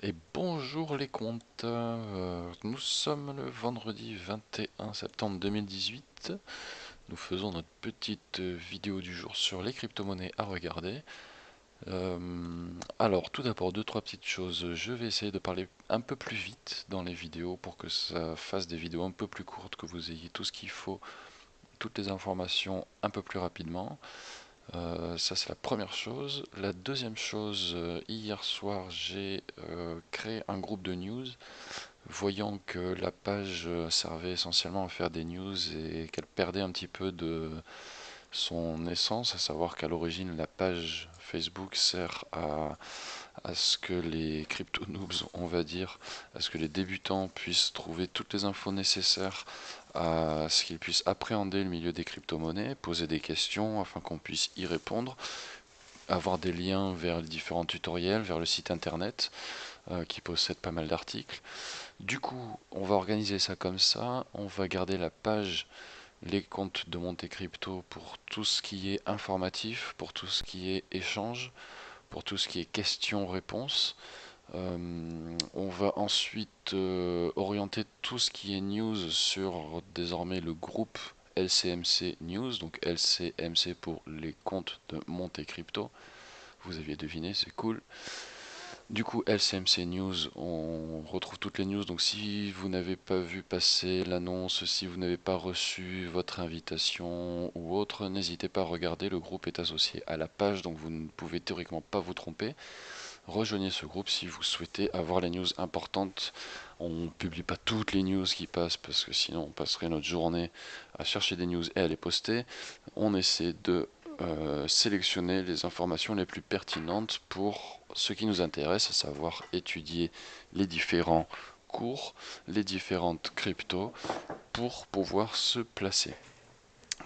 Et bonjour les comptes, nous sommes le vendredi 21 septembre 2018, nous faisons notre petite vidéo du jour sur les crypto-monnaies à regarder. Alors tout d'abord deux trois petites choses, je vais essayer de parler un peu plus vite dans les vidéos pour que ça fasse des vidéos un peu plus courtes, que vous ayez tout ce qu'il faut, toutes les informations un peu plus rapidement. Ça c'est la première chose. La deuxième chose, hier soir j'ai créé un groupe de news, voyant que la page servait essentiellement à faire des news et qu'elle perdait un petit peu de son essence, à savoir qu'à l'origine la page Facebook sert à ce que les crypto noobs, on va dire, à ce que les débutants puissent trouver toutes les infos nécessaires, à ce qu'ils puissent appréhender le milieu des crypto-monnaies, poser des questions afin qu'on puisse y répondre, avoir des liens vers les différents tutoriels, vers le site internet qui possède pas mal d'articles. Du coup, on va organiser ça comme ça, on va garder la page les comptes de Monte Crypto pour tout ce qui est informatif, pour tout ce qui est échange, pour tout ce qui est questions-réponses. On va ensuite orienter tout ce qui est news sur désormais le groupe LCMC News, donc LCMC pour les comptes de Monte Crypto. Vous aviez deviné, c'est cool. Du coup, LCMC News, on retrouve toutes les news. Donc, si vous n'avez pas vu passer l'annonce, si vous n'avez pas reçu votre invitation ou autre, n'hésitez pas à regarder. Le groupe est associé à la page, donc vous ne pouvez théoriquement pas vous tromper. Rejoignez ce groupe si vous souhaitez avoir les news importantes. On ne publie pas toutes les news qui passent parce que sinon on passerait notre journée à chercher des news et à les poster. On essaie de sélectionner les informations les plus pertinentes pour ce qui nous intéresse, à savoir étudier les différents cours, les différentes cryptos pour pouvoir se placer.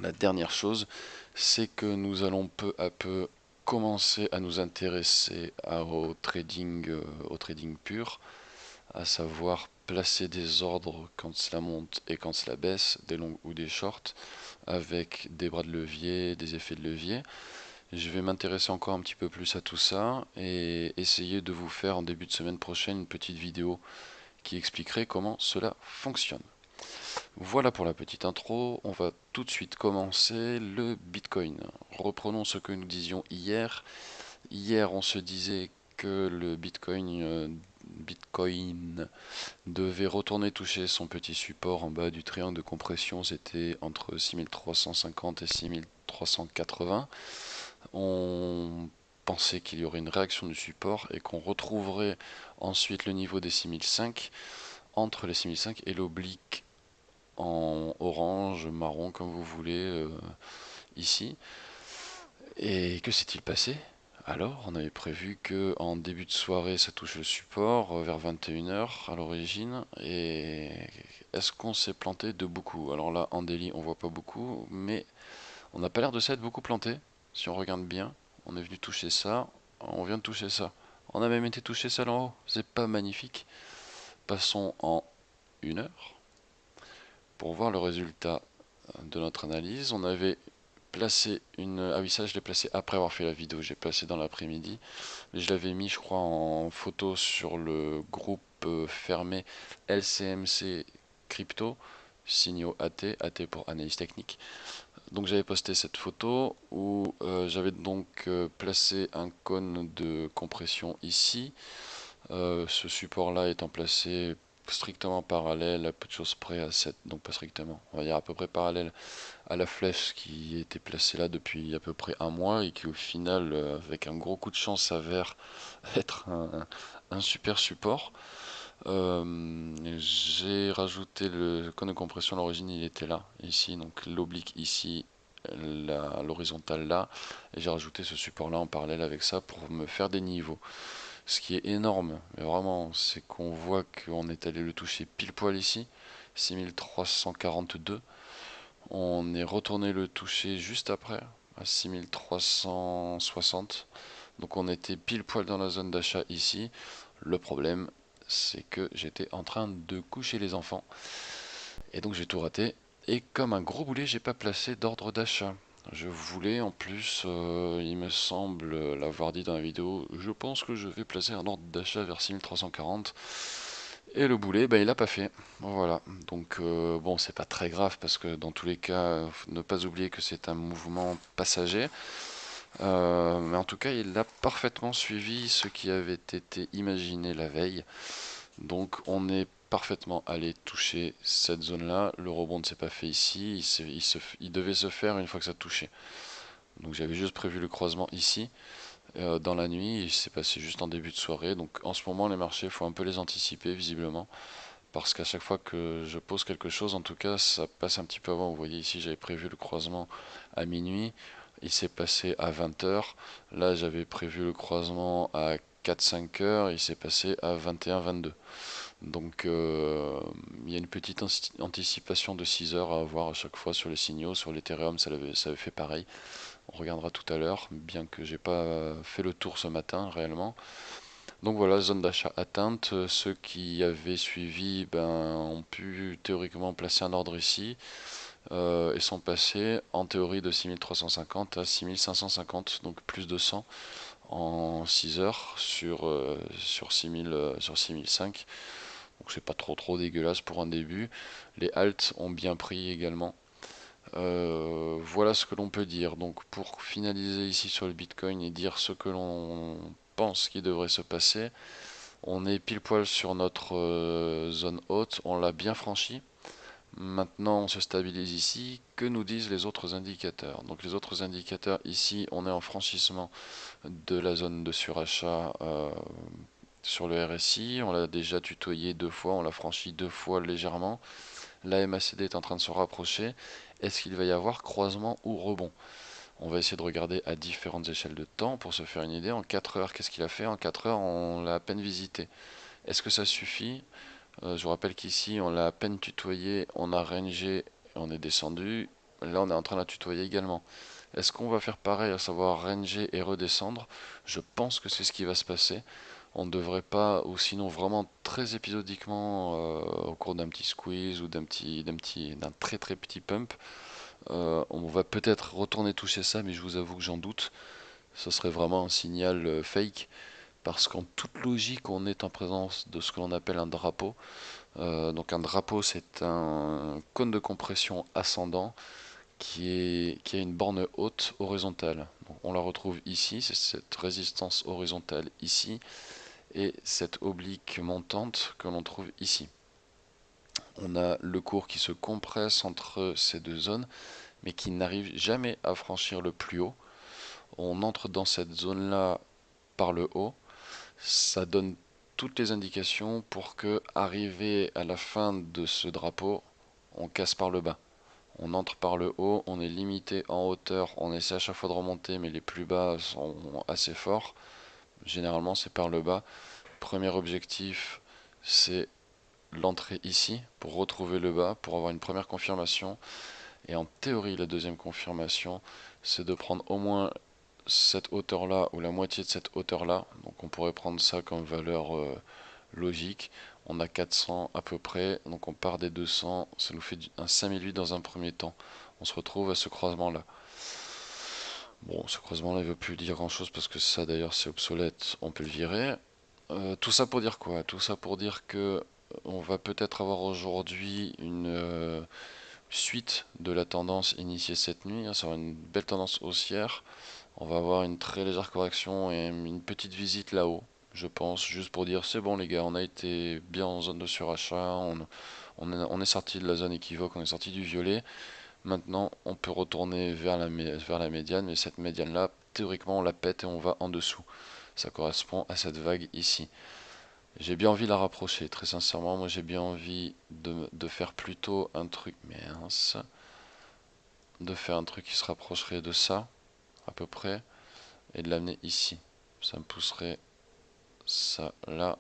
La dernière chose, c'est que nous allons peu à peu commencer à nous intéresser au trading pur, à savoir placer des ordres quand cela monte et quand cela baisse, des longs ou des shorts, avec des bras de levier, des effets de levier. Je vais m'intéresser encore un petit peu plus à tout ça et essayer de vous faire en début de semaine prochaine une petite vidéo qui expliquerait comment cela fonctionne. Voilà pour la petite intro, on va tout de suite commencer le Bitcoin. Reprenons ce que nous disions hier. Hier, on se disait que le Bitcoin devait retourner toucher son petit support en bas du triangle de compression, c'était entre 6350 et 6380. On pensait qu'il y aurait une réaction du support et qu'on retrouverait ensuite le niveau des 6005 entre les 6005 et l'oblique en orange, marron, comme vous voulez, ici. Et que s'est-il passé? Alors, on avait prévu que en début de soirée, ça touche le support vers 21 h à l'origine. Et est-ce qu'on s'est planté de beaucoup? Alors là, en daily, on voit pas beaucoup, mais on n'a pas l'air de s'être beaucoup planté. Si on regarde bien, on est venu toucher ça, on vient de toucher ça. On a même été toucher ça là en haut. C'est pas magnifique. Passons en 1 heure pour voir le résultat de notre analyse. On avait placé une... Ah oui, ça je l'ai placé après avoir fait la vidéo, j'ai placé dans l'après-midi. Je l'avais mis, je crois, en photo sur le groupe fermé LCMC Crypto, signaux AT, AT pour analyse technique. Donc j'avais posté cette photo où j'avais donc placé un cône de compression ici. Ce support là étant placé strictement parallèle à peu de choses près à cette, donc pas strictement, on va dire à peu près parallèle à la flèche qui était placée là depuis à peu près un mois et qui au final avec un gros coup de chance s'avère être un super support. J'ai rajouté le cône de compression à l'origine, il était là, ici, donc l'oblique ici, l'horizontale là, et j'ai rajouté ce support là en parallèle avec ça pour me faire des niveaux. Ce qui est énorme, mais vraiment, c'est qu'on voit qu'on est allé le toucher pile poil ici, 6342. On est retourné le toucher juste après, à 6360. Donc on était pile poil dans la zone d'achat ici. Le problème, c'est que j'étais en train de coucher les enfants. Et donc j'ai tout raté. Et comme un gros boulet, j'ai pas placé d'ordre d'achat. Je voulais en plus, il me semble l'avoir dit dans la vidéo, je pense que je vais placer un ordre d'achat vers 6340. Et le boulet, bah, il l'a pas fait. Voilà. Donc bon, c'est pas très grave parce que dans tous les cas, ne pas oublier que c'est un mouvement passager. Mais en tout cas, il a parfaitement suivi ce qui avait été imaginé la veille. Donc on est parfaitement allé toucher cette zone-là. Le rebond ne s'est pas fait ici. Il devait se faire une fois que ça touchait. Donc j'avais juste prévu le croisement ici. Dans la nuit, il s'est passé juste en début de soirée. Donc en ce moment, les marchés, il faut un peu les anticiper visiblement. Parce qu'à chaque fois que je pose quelque chose, en tout cas, ça passe un petit peu avant. Vous voyez ici, j'avais prévu le croisement à minuit. Il s'est passé à 20 heures. Là, j'avais prévu le croisement à 4-5 heures. Il s'est passé à 21-22. Donc, il y a une petite anticipation de 6 heures à avoir à chaque fois sur les signaux. Sur l'Ethereum, ça avait fait pareil. On regardera tout à l'heure, bien que j'ai pas fait le tour ce matin réellement. Donc voilà, zone d'achat atteinte. Ceux qui avaient suivi ont pu théoriquement placer un ordre ici et sont passés en théorie de 6350 à 6550, donc plus de 100 en 6 heures sur 6000, sur 6005. Donc c'est pas trop dégueulasse pour un début. Les halts ont bien pris également. Voilà ce que l'on peut dire. Donc pour finaliser ici sur le Bitcoin et dire ce que l'on pense qui devrait se passer, on est pile poil sur notre zone haute, on l'a bien franchi. Maintenant, on se stabilise ici. Que nous disent les autres indicateurs? Donc les autres indicateurs ici, on est en franchissement de la zone de surachat sur le RSI. On l'a déjà tutoyé 2 fois, on l'a franchi 2 fois légèrement. La MACD est en train de se rapprocher. Est-ce qu'il va y avoir croisement ou rebond? On va essayer de regarder à différentes échelles de temps pour se faire une idée. En 4 heures, qu'est-ce qu'il a fait? En 4 heures, on l'a à peine visité. Est-ce que ça suffit? Je vous rappelle qu'ici, on l'a à peine tutoyé, on a rangé et on est descendu. Là, on est en train de la tutoyer également. Est-ce qu'on va faire pareil, à savoir ranger et redescendre? Je pense que c'est ce qui va se passer. On ne devrait pas, ou sinon vraiment très épisodiquement, au cours d'un petit squeeze ou d'un très petit pump, on va peut-être retourner toucher ça, mais je vous avoue que j'en doute. Ce serait vraiment un signal fake, parce qu'en toute logique, on est en présence de ce que l'on appelle un drapeau. Donc un drapeau, c'est un cône de compression ascendant qui a une borne haute horizontale. Donc, on la retrouve ici, c'est cette résistance horizontale ici, et cette oblique montante que l'on trouve ici. On a le cours qui se compresse entre ces deux zones, mais qui n'arrive jamais à franchir le plus haut. On entre dans cette zone-là par le haut. Ça donne toutes les indications pour que, arrivé à la fin de ce drapeau, on casse par le bas. On entre par le haut, on est limité en hauteur, on essaie à chaque fois de remonter, mais les plus bas sont assez forts. Généralement, c'est par le bas. Premier objectif, c'est l'entrée ici pour retrouver le bas, pour avoir une première confirmation. Et en théorie, la deuxième confirmation, c'est de prendre au moins cette hauteur-là ou la moitié de cette hauteur-là. Donc on pourrait prendre ça comme valeur logique. On a 400 à peu près, donc on part des 200, ça nous fait un 5008 dans un premier temps. On se retrouve à ce croisement-là. Bon, ce croisement-là, il ne veut plus dire grand-chose parce que ça d'ailleurs c'est obsolète, on peut le virer. Tout ça pour dire quoi? Tout ça pour dire que on va peut-être avoir aujourd'hui une suite de la tendance initiée cette nuit. Ça sera une belle tendance haussière. On va avoir une très légère correction et une petite visite là-haut, je pense, juste pour dire c'est bon les gars, on a été bien en zone de surachat, on est sorti de la zone équivoque, on est sorti du violet. Maintenant, on peut retourner vers la médiane, mais cette médiane-là, théoriquement, on la pète et on va en dessous. Ça correspond à cette vague ici. J'ai bien envie de la rapprocher, très sincèrement, moi j'ai bien envie de faire plutôt un truc, mince, de faire un truc qui se rapprocherait de ça, à peu près, et de l'amener ici. Ça me pousserait ça là,